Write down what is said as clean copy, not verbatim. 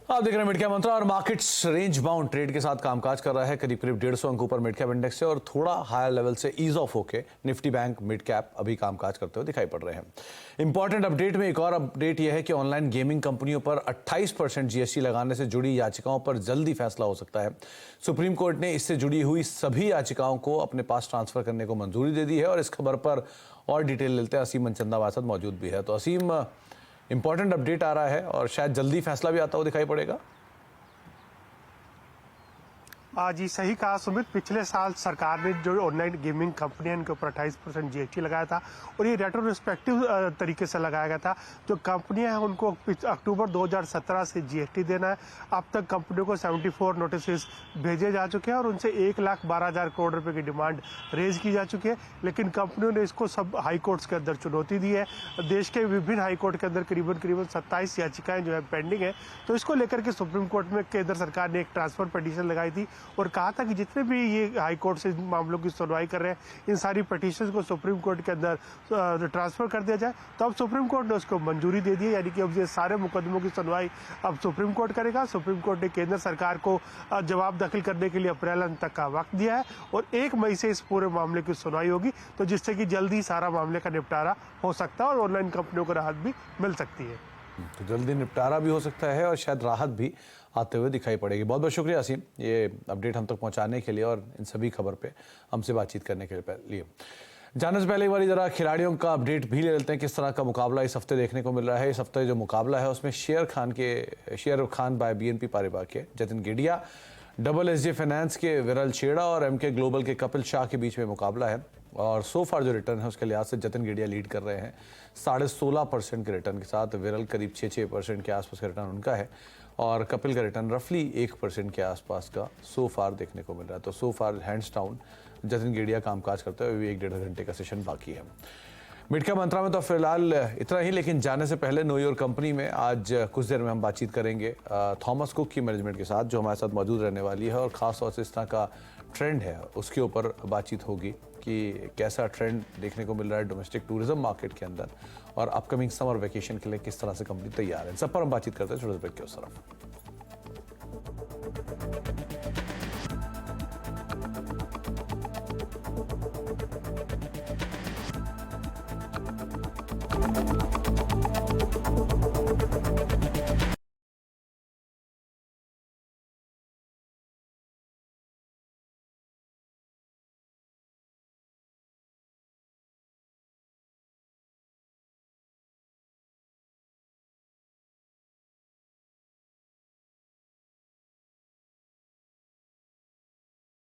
आप देख रहे हैं मिड कैप मंत्रा और मार्केट्स रेंज बाउंड ट्रेड के साथ कामकाज कर रहा है। करीब करीब 150 अंक ऊपर मिड कैप इंडेक्स से और थोड़ा हायर लेवल से ईज ऑफ होके निफ्टी बैंक मिड कैप अभी कामकाज करते हुए दिखाई पड़ रहे हैं। इंपॉर्टेंट अपडेट में एक और अपडेट यह है कि ऑनलाइन गेमिंग कंपनियों पर 28% जीएसटी लगाने से जुड़ी याचिकाओं पर जल्दी फैसला हो सकता है। सुप्रीम कोर्ट ने इससे जुड़ी हुई सभी याचिकाओं को अपने पास ट्रांसफर करने को मंजूरी दे दी है और इस खबर पर और डिटेल लेते हैं। असीम मनचंदा हमारे साथ मौजूद भी है। तो असीम, इंपॉर्टेंट अपडेट आ रहा है और शायद जल्दी फैसला भी आता हुआ दिखाई पड़ेगा। जी सही कहा सुमित। पिछले साल सरकार ने जो ऑनलाइन गेमिंग कंपनी है इनके ऊपर 28% जीएसटी लगाया था और ये रेट्रोस्पेक्टिव तरीके से लगाया गया था। जो कंपनियां हैं उनको अक्टूबर 2017 से जीएसटी देना है। अब तक कंपनियों को 74 नोटिस भेजे जा चुके हैं और उनसे 1,12,000 करोड़ रुपए की डिमांड रेज की जा चुकी है, लेकिन कंपनियों ने इसको सब हाई कोर्ट्स के अंदर चुनौती दी है। देश के विभिन्न हाई कोर्ट के अंदर करीबन 27 याचिकाएं जो है पेंडिंग है। तो इसको लेकर के सुप्रीम कोर्ट में केंद्र सरकार ने एक ट्रांसफर पिटीशन लगाई थी और कहा था कि जितने भी ये हाई कोर्ट से मामलों की सुनवाई कर रहे हैं इन सारी पिटीशंस को सुप्रीम कोर्ट के अंदर ट्रांसफर कर दिया जाए। तो अब सुप्रीम कोर्ट ने उसको मंजूरी दे दी है, यानी कि अब ये सारे मुकदमों की सुनवाई अब सुप्रीम कोर्ट करेगा। सुप्रीम कोर्ट ने केंद्र सरकार को जवाब दाखिल करने के लिए अप्रैल अंत तक का वक्त दिया है और 1 मई से इस पूरे मामले की सुनवाई होगी, तो जिससे कि जल्दी सारा मामले का निपटारा हो सकता है और ऑनलाइन कंपनियों को राहत भी मिल सकती है। तो जल्दी निपटारा भी हो सकता है और शायद राहत भी आते हुए दिखाई पड़ेगी। बहुत बहुत शुक्रिया असीम, ये अपडेट हम तक पहुंचाने के लिए और इन सभी खबर पे हमसे बातचीत करने के लिए। जाने से पहले एक बार जरा खिलाड़ियों का अपडेट भी ले लेते हैं, किस तरह का मुकाबला इस हफ्ते देखने को मिल रहा है। इस हफ्ते जो मुकाबला है उसमें Sharekhan by BNP Paribas के Jatin Gedia, double SJ finance के विरल छेड़ा और एमके ग्लोबल के कपिल शाह के बीच में मुकाबला है। और सो फार जो रिटर्न है उसके लिहाज से जतिन गेडिया लीड कर रहे हैं 16.5% के रिटर्न के साथ। विरल करीब 6% के आसपास का रिटर्न उनका है और कपिल का रिटर्न रफली 1% के आसपास का सो फार देखने को मिल रहा है। तो सो फार हैंड्स डाउन जतिन गेडिया कामकाज करते हुए 1-1.5 घंटे का सेशन बाकी है। मिड कैप मंत्रा में तो फिलहाल इतना ही, लेकिन जाने से पहले नो योर कंपनी में आज कुछ देर में हम बातचीत करेंगे थॉमस कुक की मैनेजमेंट के साथ, जो हमारे साथ मौजूद रहने वाली है और ख़ास तौर से इस तरह का ट्रेंड है उसके ऊपर बातचीत होगी कि कैसा ट्रेंड देखने को मिल रहा है डोमेस्टिक टूरिज्म मार्केट के अंदर और अपकमिंग समर वेकेशन के लिए किस तरह से कंपनी तैयार है। सब पर हम बातचीत करते हैं छोटे ब्रेक के उस तरफ।